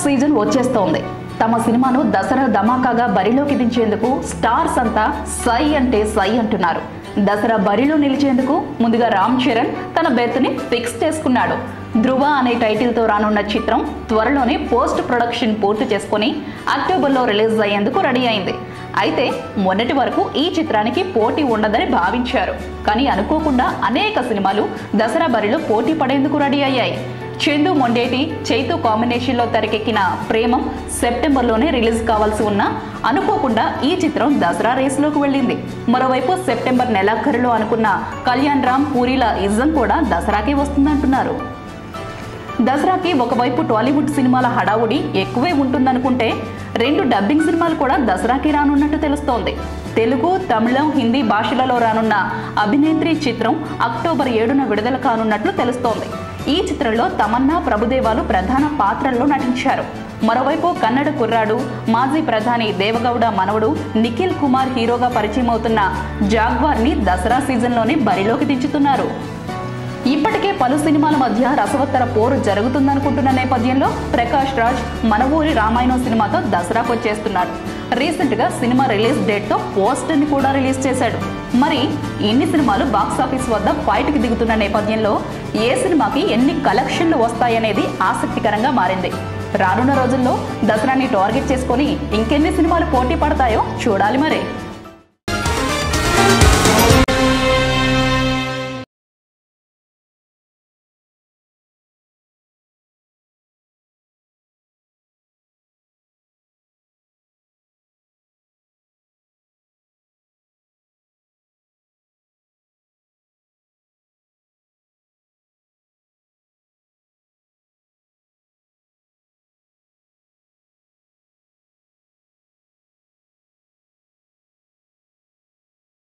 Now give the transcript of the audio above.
Season వచ్చేస్తోంది. తమ సినిమాను దసరా ధమాకాగా బరిలోకి దించేందుకు స్టార్స్ అంతా సై అంటే సై అంటున్నారు. దసరా బరిలో నిలిచేందుకు ముందుగా రామ్ చరణ్ తన బెర్త్ని ఫిక్స్ చేసుకున్నాడు. ధృవ అనే టైటిల్తో రానున్న చిత్రం త్వరలోనే పోస్ట్ ప్రొడక్షన్ పూర్తి చేసుకుని అక్టోబర్లో రిలీజ్ అయ్యేందుకు రెడీ అయింది. అయితే మొన్నటి వరకు ఈ చిత్రానికి పోటీ ఉండదని భావించారు. కానీ అనుకోకుండా అనేక సినిమాలు దసరా బరిలో పోటీ పడేందుకు రెడీ అయ్యాయి. చందు మొండేటి చైతు కాంబినేషన్లో తెరకెక్కిన ప్రేమం సెప్టెంబర్లోనే రిలీజ్ కావాల్సి ఉన్నా అనుకోకుండా ఈ చిత్రం దసరా రేసులోకి వెళ్ళింది. మరోవైపు సెప్టెంబర్ నెలాఖరులో అనుకున్న కళ్యాణ్ రామ్ పూరిల ఇజం కూడా దసరాకే వస్తుందంటున్నారు. దసరాకి ఒకవైపు టాలీవుడ్ సినిమాల హడావుడి ఎక్కువే ఉంటుందనుకుంటే 2 డబ్బింగ్ సినిమాలు కూడా దసరాకి రానున్నట్టు తెలుస్తోంది. తెలుగు, తమిళం, హిందీ భాషలలో రానున్న అభినేత్రి చిత్రం అక్టోబర్ 7న విడుదల కానున్నట్లు తెలుస్తోంది. ఈ చిత్రంలో తమన్నా, ప్రభుదేవాలు ప్రధాన పాత్రల్లో నటించారు. మరోవైపు కన్నడ కుర్రాడు, మాజీ ప్రధాని దేవగౌడ మనవడు నిఖిల్ కుమార్ హీరోగా పరిచయం అవుతున్న జాగ్వార్ని దసరా సీజన్లోనే బరిలోకి దించుతున్నారు. ఇప్పటికే పలు సినిమాల మధ్య రసవత్తర పోరు జరుగుతుందనుకుంటున్న నేపథ్యంలో ప్రకాష్ రాజ్ మన ఊరి రామాయణం సినిమాతో దసరాకు వచ్చేస్తున్నాడు. రీసెంట్ గా సినిమా రిలీజ్ డేట్ తో పోస్టర్ ని కూడా రిలీజ్ చేశాడు. మరి ఇన్ని సినిమాలు బాక్సాఫీస్ వద్ద ఫైట్ కి దిగుతున్న నేపథ్యంలో ఏ సినిమాకి ఎన్ని కలెక్షన్లు వస్తాయనేది ఆసక్తికరంగా మారింది. రానున్న రోజుల్లో దసరాని టార్గెట్ చేసుకొని ఇంకెన్ని సినిమాలు పోటీ పడతాయో చూడాలి మరి.